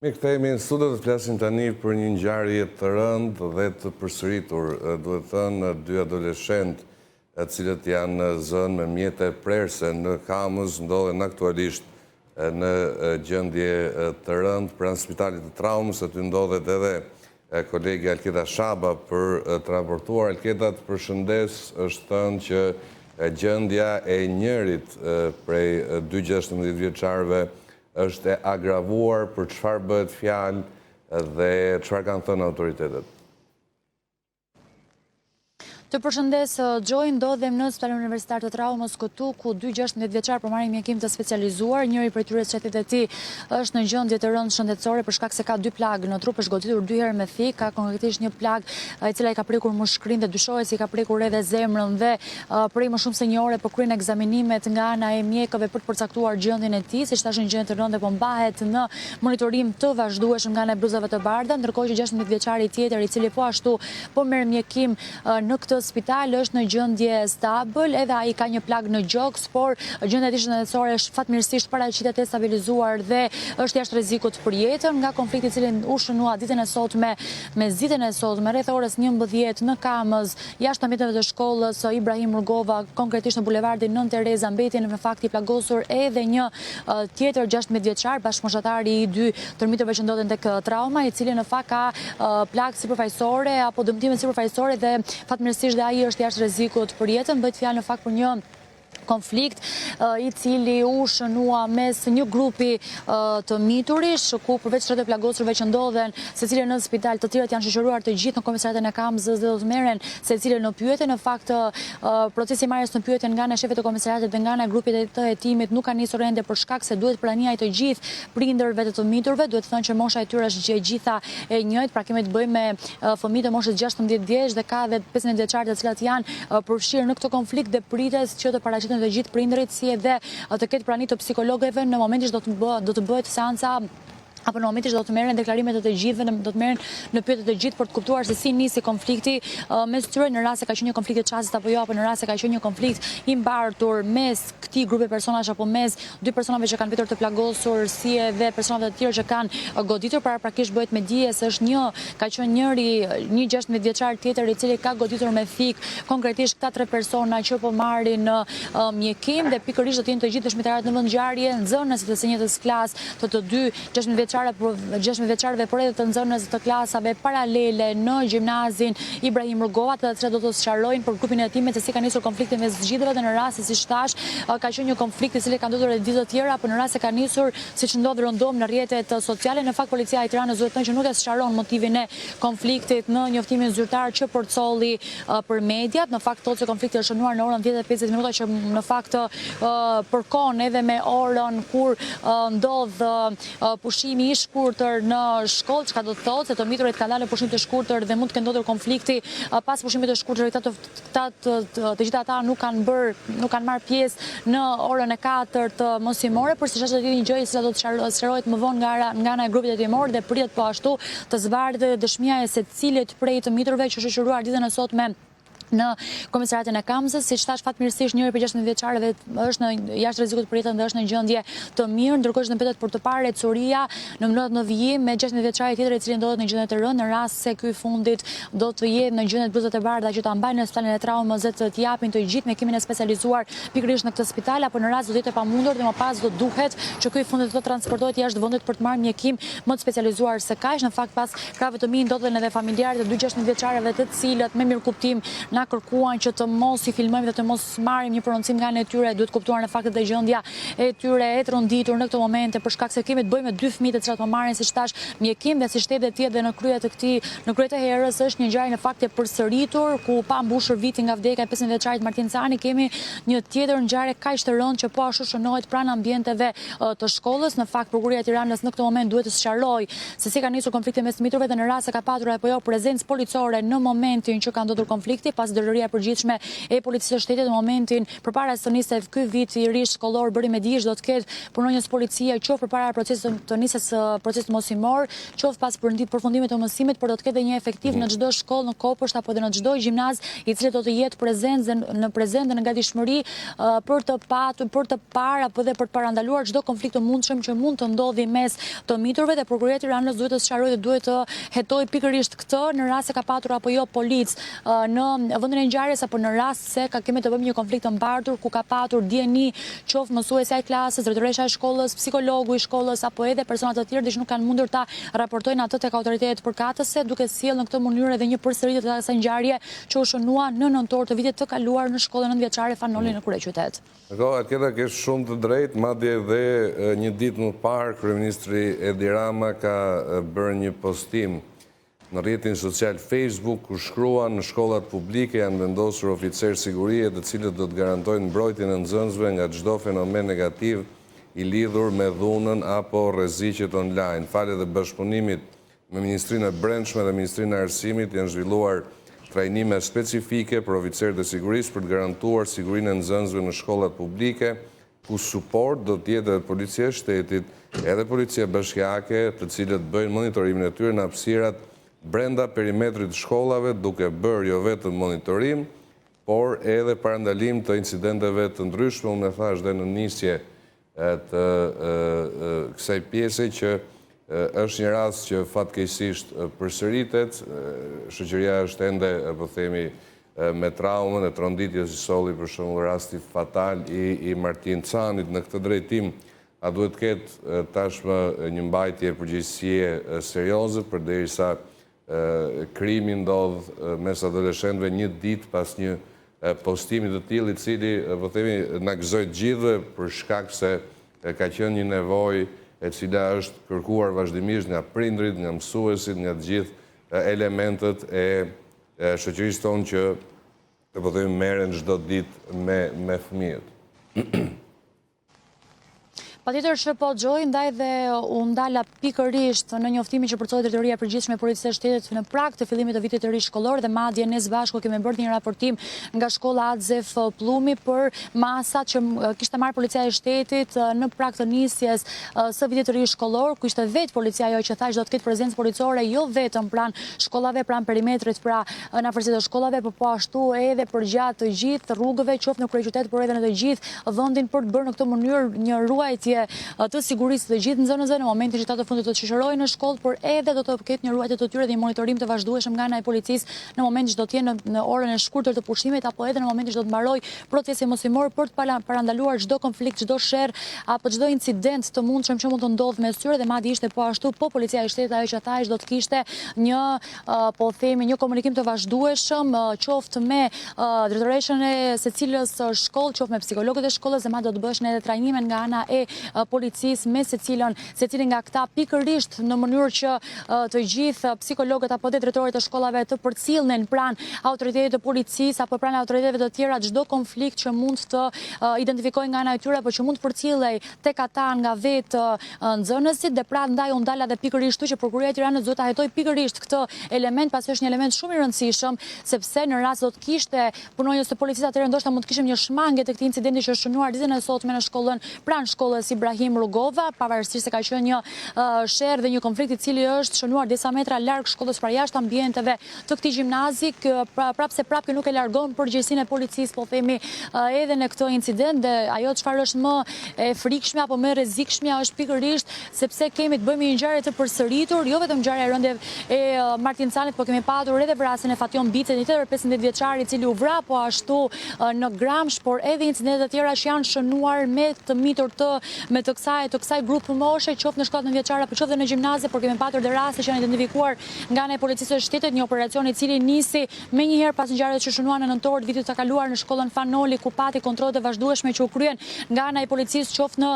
Mi kthehemi në studio të flasim tani për një ngjarje të rëndë dhe të përsëritur. Duhet thënë, dy adoleshentë, të cilët janë zënë me mjete prerëse në Kamës, ndodhen aktualisht në gjendje të rëndë pranë spitalit të traumës. Aty ndodhet edhe kolegi Alketa Shaba për të raportuar. Alketa, të përshëndes, është thënë që gjendja e njërit prej dy 16 vjeçarëve është e agravuar. Për çfarë bëhet fjalë dhe çfarë kanë thënë autoritetet? Të përshëndes, Gjoj, ndodhem në Spitalin Universitar të Traumës këtu, ku dy 16 vjeçar për marrin mjekim të specializuar. Njëri prej tyre shetit e tij është në gjendje të rëndë shëndetësore për shkak se ka dy plagë në trup, është goditur 2 herë me thikë, ka konkretisht një plagë e cila i ka prekur mushkrin dhe dyshohet se i ka prekur edhe zemrën dhe prej më shumë se një ore po kryen ekzaminimet nga ana e mjekëve për të përcaktuar gjendjen e tij, siç tash në gjendje të rëndë po mbahet në monitorim të vazhdueshëm nga ana e bluzave të bardha, ndërkohë që 16 vjeçari tjetër i cili po ashtu po merr mjekim në këtë spital është në gjendje stabil, edhe ai ka një plagë në gjoks, por gjendja e tij shëndetësore është fatmirësisht paraqitet e stabilizuar dhe është jashtë rrezikut për jetën nga konflikti i cili u shënua ditën e sotme me zitën e sotme rreth orës 11 në Kamës, jashtë ambjenteve të shkollës Ibrahim Rugova, konkretisht në bulevardin Nën Tereza, mbeti në fakt i plagosur edhe një tjetër 16 vjeçar, bashkëmoshatari i dy tërmitëve që ndodhen tek trauma, i cili në fakt ka plagë sipërfaqësore apo dëmtime sipërfaqësore dhe fatmirësisht dhe ai është jashtë rrezikut për jetën. Bëhet fjalë në fakt për një konflikt i cili u shënua mes një grupi të miturish, ku përveç të plagosurve që ndodhen secili në spital, të tjerët janë shoqëruar të gjithë në komisariatin e Kamës dhe do të merren secili në pyetje. Në fakt, procesi i marrjes në pyetje nga ana e shefit të komisariatit dhe nga ana e grupit të hetimit nuk ka nisur ende për shkak se duhet prania i të gjithë prindërve të miturve. Duhet të thonë që mosha e tyre është gjitha e njëjtë, pra kemi të bëjmë me fëmijë të moshës 16 vjeç dhe ka edhe 15 vjeçar të cilat janë përfshirë në këtë konflikt dhe pritet që të paraqiten të gjithë prindërit, si edhe të ketë prani të psikologëve në momentin që do të bëhet seanca apo në momentin që do të merren deklarimet e të gjithëve, do të merren në pyetje të gjithë për të kuptuar se si nisi konflikti mes tyre, në rast se ka qenë një konflikt i çastit apo jo, apo në rast se ka qenë një konflikt i mbartur mes këtij grupi personazh apo mes dy personave që kanë vitetur të plagosur, si edhe personave të tjerë që kanë goditur. Paraprakisht bëhet me dije se është ka qenë njëri një 16 vjeçar tjetër i cili ka goditur me thikë. Konkretisht këta 3 persona që po marrin mjekim dhe pikërisht do të jenë të gjithë dëshmitarët në vendngjarje, nxënësit të së njëjtës klasë të dy 16 vjeçarëve, por edhe të nxënësve të klasave paralele në gjimnazin Ibrahim Rugova, të cilët do të sqarojnë për grupin e hetimit se si ka nisur konflikti mes zgjidhjeve dhe në rast se siç thash ka qenë një konflikt i cili ka ndodhur edhe ditë të tjera, apo në rast se ka nisur siç ndodh rëndom në rrjetet sociale. Në fakt policia e Tiranës duhet të thonë që nuk e sqaron motivin e konfliktit në njoftimin zyrtar që përcolli për mediat. Në fakt thotë se konflikti është shënuar në orën 10:50 minuta, që në fakt përkon edhe me orën kur ndodh pushimi i shkurtër në shkollë, çka do të thotë se të miturit kanë dalë në pushim të shkurtër dhe mund të kenë ndodhur konflikti pas pushimit të shkurtër. Të gjitha ata nuk kanë marrë pjesë në orën e 4 të mosimore, por siç është një gjë që do të sqarohet më vonë nga ana e grupit hetimor dhe pritet po ashtu të zbardhë dëshmia e secilit prej të miturve që është shoqëruar ditën e sotme në komisariatin e Kamës. Siç thash, fatmirësisht njëri prej 16 vjeçarëve është në jashtë rrezikut për jetën dhe është në gjendje të mirë, ndërkohë që mbetet për të parë ecuria në mënyrë në vijim me 16 vjeçari tjetër i cili ndodhet në gjendje të rëndë, në rast se ky fundit do të jetë në gjendje të bluzat e bardha që ta mbajnë në spitalin e traumës dhe të japin të gjithë mjekimin e specializuar pikërisht në këtë spital, apo në rast do të jetë e pamundur dhe më pas do duhet që ky fundit të transportohet jashtë vendit për të marrë mjekim më të specializuar se kaq. Në fakt, pas krave të mi ndodhen edhe familjarët e dy 16 vjeçarëve të cilët me mirëkuptim kërkuan që të mos i filmojmë dhe të mos marrim një prononcim nga ana e tyre. Duhet kuptuar në fakt të gjendja e tyre e tronditur në këtë momente për shkak se kemi të bëjmë me 2 fëmijë të cilat po marrin siç thash mjekim dhe siç edhe ti edhe në krye të herës është një ngjarje në fakt e përsëritur ku pa mbushur viti nga vdekja e 15 vjeçarit Martin Cani, kemi një tjetër ngjarje kaq të rëndë që po ashtu shënohet pranë ambienteve të shkollës. Në fakt prokuroria e Tiranës në këtë moment duhet të sqarojë se si ka nisur konflikti mes miturve dhe në rast se ka patur apo jo prezencë policore në momentin që ka ndodhur konflikti, pas drejtoria e përgjithshme e policisë së shtetit në momentin përpara se të nisë ky vit i ri shkollor bëri me dish do të ketë punonjës policie qoftë përpara procesit të nisjes procesit mosimor, qoftë pas përfundimit të mësimit, por do të ketë një efektiv në çdo shkollë në Kopësht apo edhe në çdo gjimnaz i cili do të jetë prezent dhe në gatishmëri për të parë apo dhe për të parandaluar çdo konflikt të mundshëm që mund të ndodhi mes të miturve dhe prokuroria e Tiranës duhet të sqarojë dhe duhet të hetojë pikërisht këtë në rast se ka patur apo jo policë në vendin e ngjarjes apo në rast se kemi të bëjmë një konflikt të mbartur ku ka patur dieni qoftë mësuesja e klasës, drejtoresha e shkollës, psikologu i shkollës apo edhe persona të tjerë që nuk kanë mundur ta raportojnë atë tek autoritetet përkatëse, duke sjellë në këtë mënyrë edhe një përsëritje të asaj ngjarje që u shënua në nëntor të vitit të kaluar në shkollën 9-vjeçare Fanoli në kryeqytet. Atjera ke shumë të drejtë, madje edhe një ditë më parë kryeministri Edi Rama ka bërë një postim në rrjetin social Facebook ku shkruan në shkollat publike janë vendosur oficerë sigurie të cilët do të garantojnë mbrojtjen e nxënësve nga çdo fenomen negativ i lidhur me dhunën apo rreziqet online. Falet dhe bashkëpunimit me Ministrinë e Brendshme dhe Ministrinë e Arsimit janë zhvilluar trajnime specifike për oficerët e sigurisë për të garantuar sigurinë e nxënësve në shkollat publike, ku suport do të jetë edhe policia e shtetit, edhe policia bashkiake, të cilët bëjnë monitorimin e tyre në hapësirat brenda perimetrit të shkollave, duke bërë jo vetëm monitorim, por edhe parandalim të incidenteve të ndryshme. Unë e thash dhe në nisje të kësaj pjese që është një rast që fatkeqësisht përsëritet, shoqëria është ende, po themi, me traumën e tronditjes që solli për shembull rasti fatal i Martin Canit. Në këtë drejtim, a duhet të ketë tashmë një mbajtje përgjegjësie serioze përderisa krimi ndodh mes adoleshentëve një ditë pas një postimi të tillë i cili, po themi, na gëzoi të gjithëve për shkak se ka qenë një nevojë e cila është kërkuar vazhdimisht nga prindrit, nga mësuesit, nga të gjithë elementët e shoqërisë tonë që, po themi, merren çdo ditë me fëmijët. Patjetër që po Gjoj, ndaj dhe u ndala pikërisht në njoftimin që përcoi drejtoria e përgjithshme e policisë së shtetit në prag të fillimit të vitit të ri shkollor dhe madje ne së bashku kemi bërë një raportim nga shkolla Atzef Pllumi për masat që kishte marrë policia e shtetit në prag të nisjes së vitit të ri shkollor, ku ishte vetë policia ajo që thash do të ketë prezencë policore jo vetëm pranë shkollave, pranë perimetrit, pra në afërsi të shkollave, por po ashtu edhe përgjatë të gjithë rrugëve, qoftë në kryeqytet, por edhe në të gjithë vendin për të bërë në këtë mënyrë një ruajtje të sigurisë të gjithë nxënësve në momentin që ata të fundit të çëshërojnë në shkollë, por edhe do të ketë një ruajtje të tyre dhe një monitorim të vazhdueshëm nga ana e policisë në momentin që do të jenë në orën e shkurtër të pushimit apo edhe në momentin që do të mbarojë procesi mosimor për të parandaluar çdo konflikt, çdo sherr apo çdo incident të mundshëm që mund të ndodhë mes tyre dhe madje ishte po ashtu po policia e shtetit ajo që thash do të kishte një po themi një komunikim të vazhdueshëm qoftë me drejtoreshën e secilës shkollë, qoftë me psikologët e shkollës dhe madje do të bëheshin edhe trajnime nga ana e policisë me secilin nga këta pikërisht në mënyrë që të gjithë psikologët apo dhe drejtorët e shkollave të përcjellnin pranë autoritetit të policisë apo pranë autoriteteve të tjera çdo konflikt që mund të identifikojnë nga ana e tyre apo që mund të përcjellej tek ata nga vetë nxënësit dhe pra ndaj u ndala dhe pikërisht që prokuroria e Tiranës duhet ta hetojë pikërisht këtë element, pasi është një element shumë i rëndësishëm, sepse në rast do të kishte punonjës të policisë atëherë ndoshta mund të kishim një shmangje të këtij incidenti që është shënuar ditën e sotme në shkollën pranë shkollës Ibrahim Rugova, pavarësisht se ka qenë një sherr dhe një konflikt i cili është shënuar disa metra larg shkollës pra jashtë ambienteve të këtij gjimnazi, prapse prapë nuk e largon përgjegjësinë e policisë, po themi, edhe në këtë incident dhe ajo çfarë është më e frikshme apo më rrezikshme është pikërisht sepse kemi të bëjmë një ngjarje të përsëritur, jo vetëm ngjarja e rëndë e Martin Canit, por kemi patur edhe vrasjen e Fation Bicet, një tjetër 15 vjeçar i cili u vra po ashtu në Gramsh, por edhe incidente të tjera që janë shënuar me të mitur me të kësaj grupi moshe, qoftë në shkollat 9-vjeçare apo qoftë në gjimnaze, por kemi patur dhe raste që janë identifikuar nga ana e policisë së shtetit, një operacion i cili nisi menjëherë pas ngjarjeve që shënuan në nëntor të vitit të kaluar në shkollën Fanoli, ku pati kontrolle të vazhdueshme që u kryen nga ana e policisë, qoftë në